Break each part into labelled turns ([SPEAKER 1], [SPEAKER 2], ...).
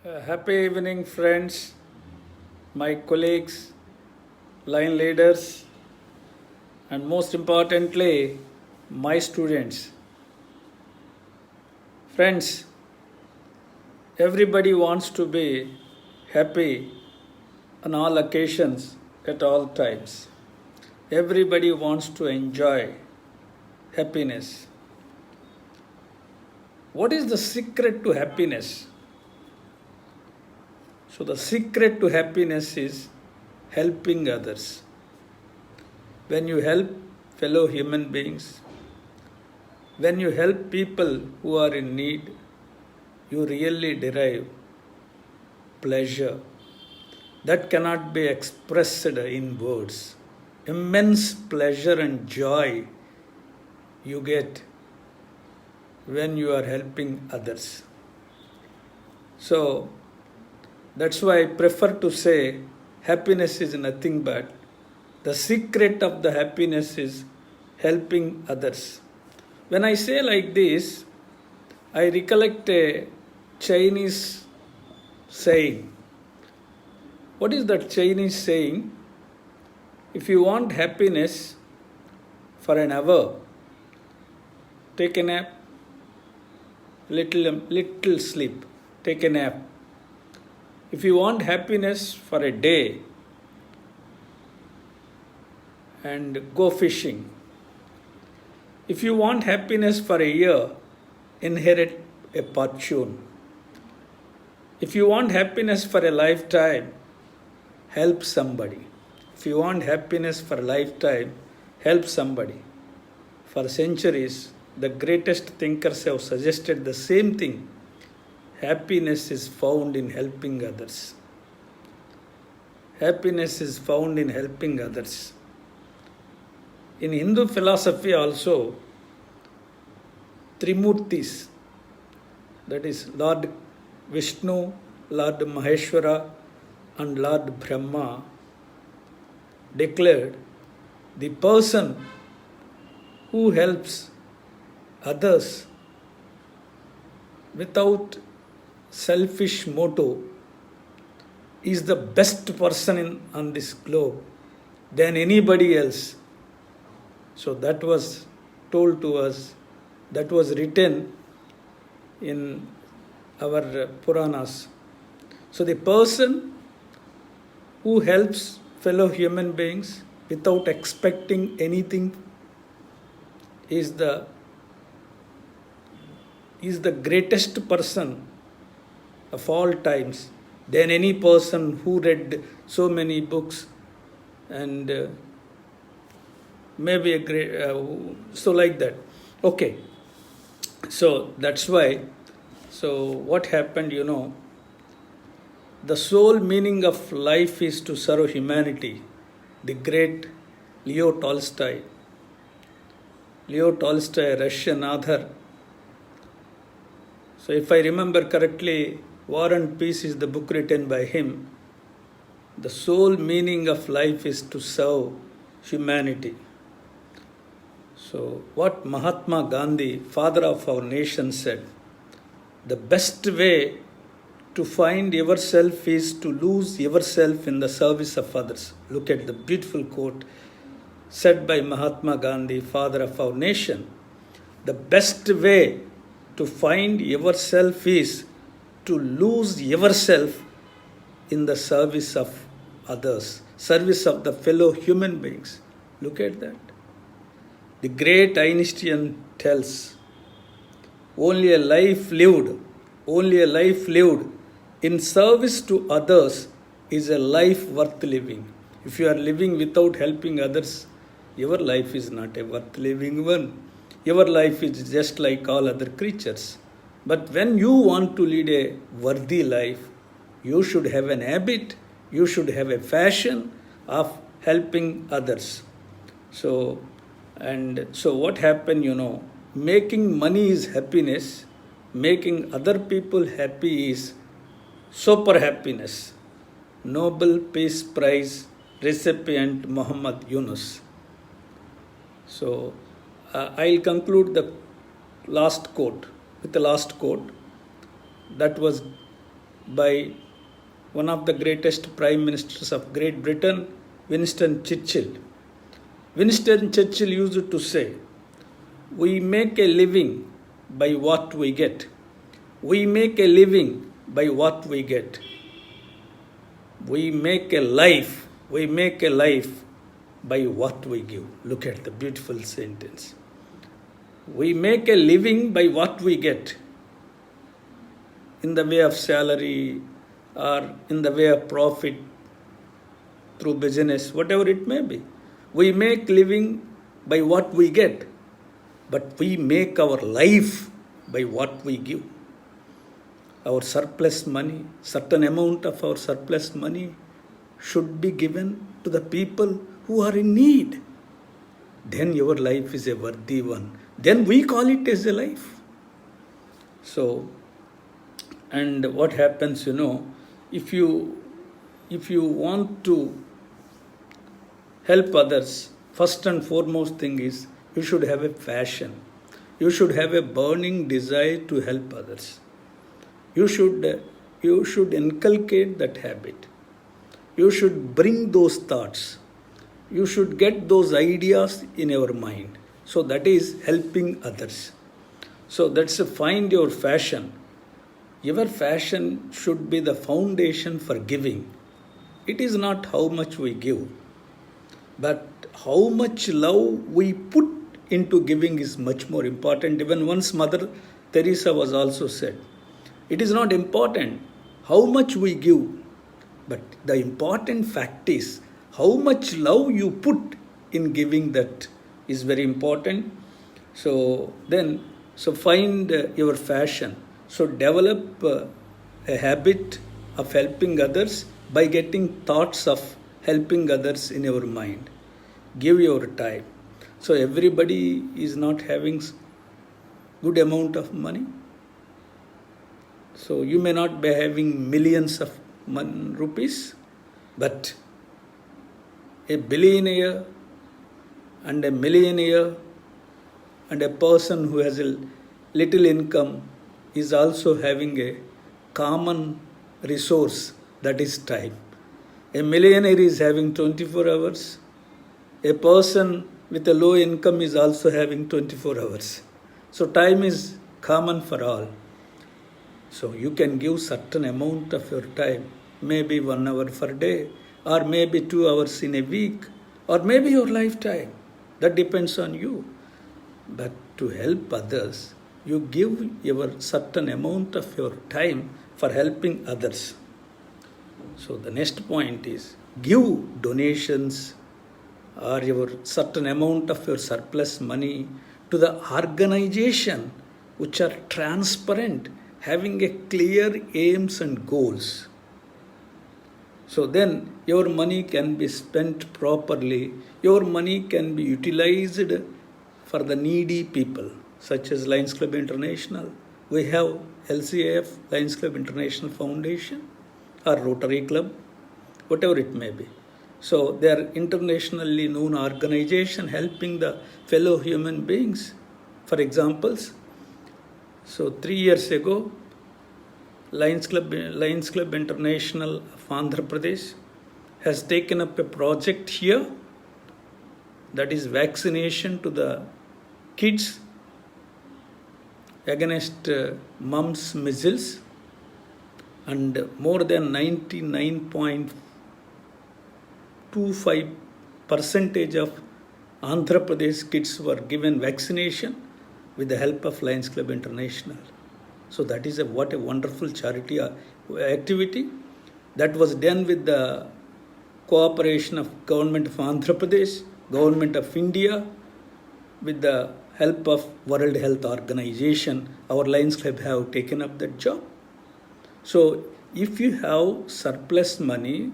[SPEAKER 1] Happy evening, friends, my colleagues, line leaders, and most importantly, my students. Friends, everybody wants to be happy on all occasions at all times. Everybody wants to enjoy happiness. What is the secret to happiness? So, the secret to happiness is helping others. When you help fellow human beings, when you help people who are in need, you really derive pleasure that cannot be expressed in words. Immense pleasure and joy you get when you are helping others. So, that's why I prefer to say happiness is nothing but the secret of the happiness is helping others. When I say like this, I recollect a Chinese saying. What is that Chinese saying? If you want happiness for an hour, take a nap, little sleep, take a nap. If you want happiness for a day, and go fishing. If you want happiness for a year, inherit a fortune. If you want happiness for a lifetime, help somebody. If you want happiness for a lifetime, help somebody. For centuries, the greatest thinkers have suggested the same thing. Happiness is found in helping others. Happiness is found in helping others. In Hindu philosophy also, Trimurtis, that is Lord Vishnu, Lord Maheshwara and Lord Brahma, declared the person who helps others without selfish motive is the best person on this globe than anybody else. So that was told to us, that was written in our Puranas. So the person who helps fellow human beings without expecting anything is the greatest person of all times than any person who read so many books and maybe a great, so like that. Okay, so that's why, so what happened, the sole meaning of life is to serve humanity. The great Leo Tolstoy, a Russian author. So if I remember correctly, War and Peace is the book written by him. The sole meaning of life is to serve humanity. So what Mahatma Gandhi, father of our nation, said, the best way to find yourself is to lose yourself in the service of others. Look at the beautiful quote said by Mahatma Gandhi, father of our nation. The best way to find yourself is to lose yourself in the service of others, service of the fellow human beings. Look at that. The great Einstein tells, only a life lived in service to others is a life worth living. If you are living without helping others, your life is not a worth living one. Your life is just like all other creatures. But when you want to lead a worthy life, you should have an habit, you should have a fashion of helping others. So what happened, making money is happiness, making other people happy is super happiness. Nobel Peace Prize recipient Muhammad Yunus. So I'll conclude the last quote with the last quote that was by one of the greatest prime ministers of Great Britain, Winston Churchill. Winston Churchill used to say, "We make a living by what we get. We make a living by what we get. We make a life by what we give." Look at the beautiful sentence. We make a living by what we get in the way of salary or in the way of profit through business, whatever it may be. We make living by what we get, but we make our life by what we give. Our surplus money, certain amount of our surplus money should be given to the people who are in need. Then your life is a worthy one. Then we call it as a life. So, and what happens, if you want to help others, first and foremost thing is you should have a passion. You should have a burning desire to help others. You should inculcate that habit. You should bring those thoughts. You should get those ideas in your mind. So that is helping others. So that's find your passion. Your passion should be the foundation for giving. It is not how much we give, but how much love we put into giving is much more important. Even once Mother Teresa was also said, it is not important how much we give, but the important fact is how much love you put in giving. That is very important. So find your passion. So develop a habit of helping others by getting thoughts of helping others in your mind. Give your time. So everybody is not having good amount of money. So you may not be having millions of rupees, but a billionaire and a millionaire and a person who has a little income is also having a common resource, that is time. A millionaire is having 24 hours. A person with a low income is also having 24 hours. So time is common for all. So you can give certain amount of your time, maybe 1 hour per day, or maybe 2 hours in a week, or maybe your lifetime. That depends on you. But to help others, you give your certain amount of your time for helping others. So the next point is give donations or your certain amount of your surplus money to the organization which are transparent, having a clear aims and goals. So then your money can be spent properly. Your money can be utilized for the needy people, such as Lions Club International. We have LCAF, Lions Club International Foundation, or Rotary Club, whatever it may be. So they are internationally known organization helping the fellow human beings. For examples, so 3 years ago, Lions Club International of Andhra Pradesh has taken up a project here, that is vaccination to the kids against mumps, measles, and more than 99.25% of Andhra Pradesh kids were given vaccination with the help of Lions Club International. So that is what a wonderful charity activity that was done with the cooperation of Government of Andhra Pradesh, Government of India, with the help of World Health Organization. Our Lions Club have taken up that job. So if you have surplus money,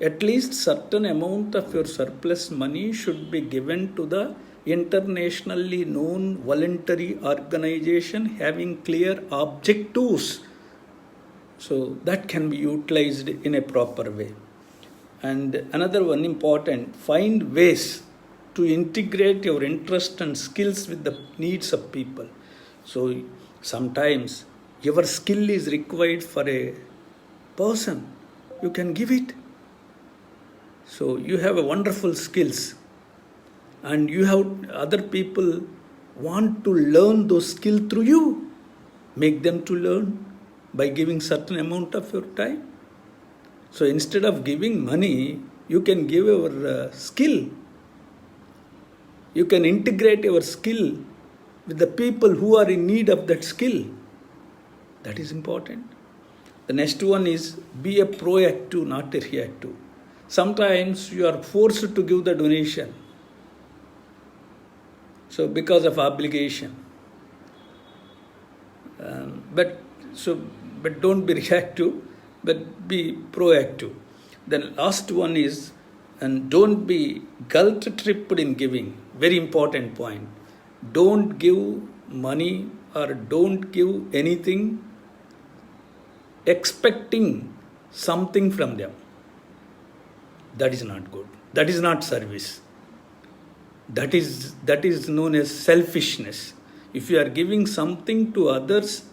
[SPEAKER 1] at least certain amount of your surplus money should be given to the internationally known voluntary organization having clear objectives. So that can be utilized in a proper way. And another one important, find ways to integrate your interest and skills with the needs of people. So sometimes your skill is required for a person, you can give it. So you have a wonderful skills, and you have other people want to learn those skills through you. Make them to learn by giving certain amount of your time. So instead of giving money, you can give your skill. You can integrate your skill with the people who are in need of that skill. That is important. The next one is be a proactive, not a reactive. Sometimes you are forced to give the donation. So because of obligation. But don't be reactive, but be proactive. Then last one is, and don't be guilt-tripped in giving. Very important point. Don't give money or don't give anything expecting something from them. That is not good. That is not service. That is known as selfishness. If you are giving something to others,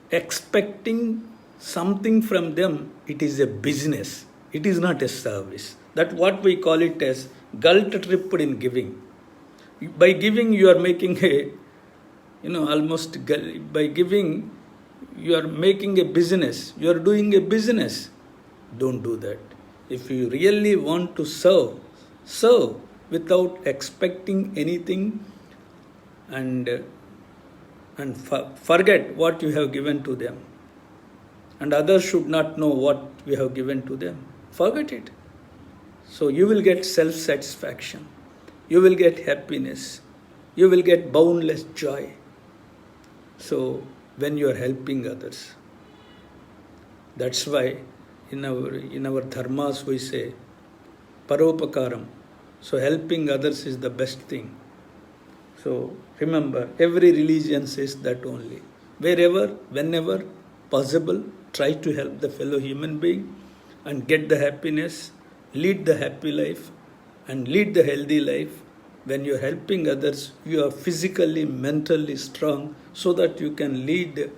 [SPEAKER 1] expecting something from them, it is a business. It is not a service. That's what we call it as guilt-tripped in giving. By giving, you are making by giving, you are making a business. You are doing a business. Don't do that. If you really want to serve without expecting anything, and forget what you have given to them. And others should not know what we have given to them. Forget it. So you will get self-satisfaction. You will get happiness. You will get boundless joy. So when you are helping others, that's why in our dharmas we say paropakaram. So helping others is the best thing. So remember, every religion says that only. Wherever, whenever possible, try to help the fellow human being and get the happiness, lead the happy life and lead the healthy life. When you are helping others, you are physically, mentally strong so that you can lead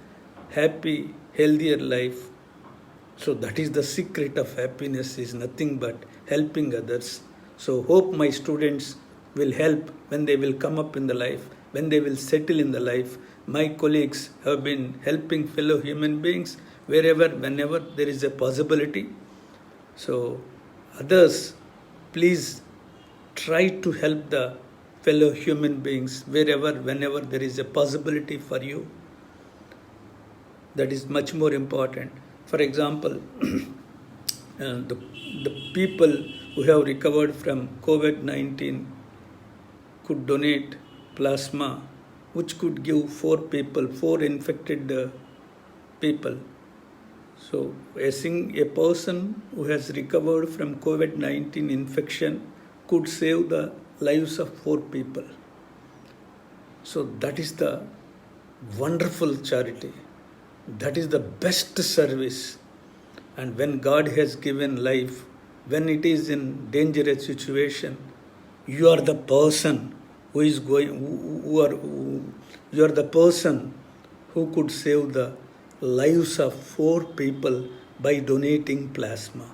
[SPEAKER 1] happy, healthier life. So that is the secret of happiness, is nothing but helping others. So hope my students will help when they will come up in the life, when they will settle in the life. My colleagues have been helping fellow human beings wherever, whenever there is a possibility. So others, please try to help the fellow human beings wherever, whenever there is a possibility for you. That is much more important. For example, the people who have recovered from COVID-19 could donate plasma, which could give 4 infected people. So a person who has recovered from COVID-19 infection could save the lives of 4 people. So that is the wonderful charity. That is the best service. And when God has given life, when it is in dangerous situation, you are the person who is you are the person who could save the lives of 4 people by donating plasma.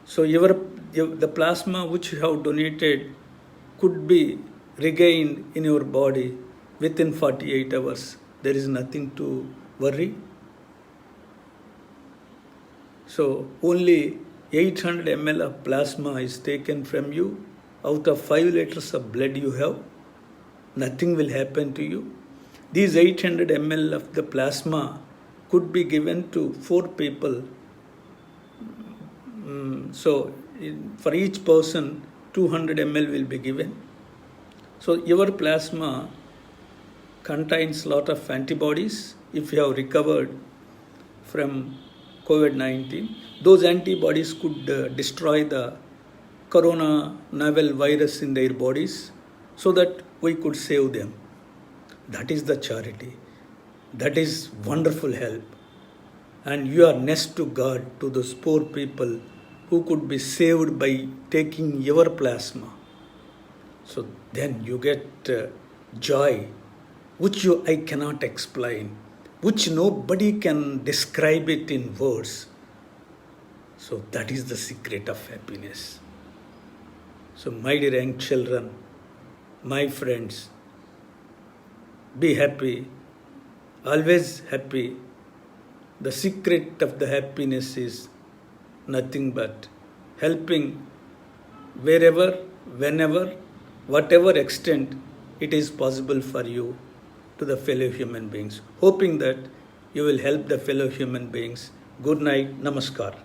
[SPEAKER 1] So the plasma which you have donated could be regained in your body within 48 hours. There is nothing to worry. So only 800 ml of plasma is taken from you. Out of 5 liters of blood you have, nothing will happen to you. These 800 ml of the plasma could be given to 4 people. So for each person, 200 ml will be given. So your plasma contains a lot of antibodies. If you have recovered from COVID-19, those antibodies could destroy the corona novel virus in their bodies so that we could save them. That is the charity. That is wonderful help. And you are next to God, to those poor people who could be saved by taking your plasma. So then you get joy, which I cannot explain. which nobody can describe it in words. So that is the secret of happiness. So my dear young children, my friends, be happy, always happy. The secret of the happiness is nothing but helping wherever, whenever, whatever extent it is possible for you to the fellow human beings. Hoping that you will help the fellow human beings. Good night. Namaskar.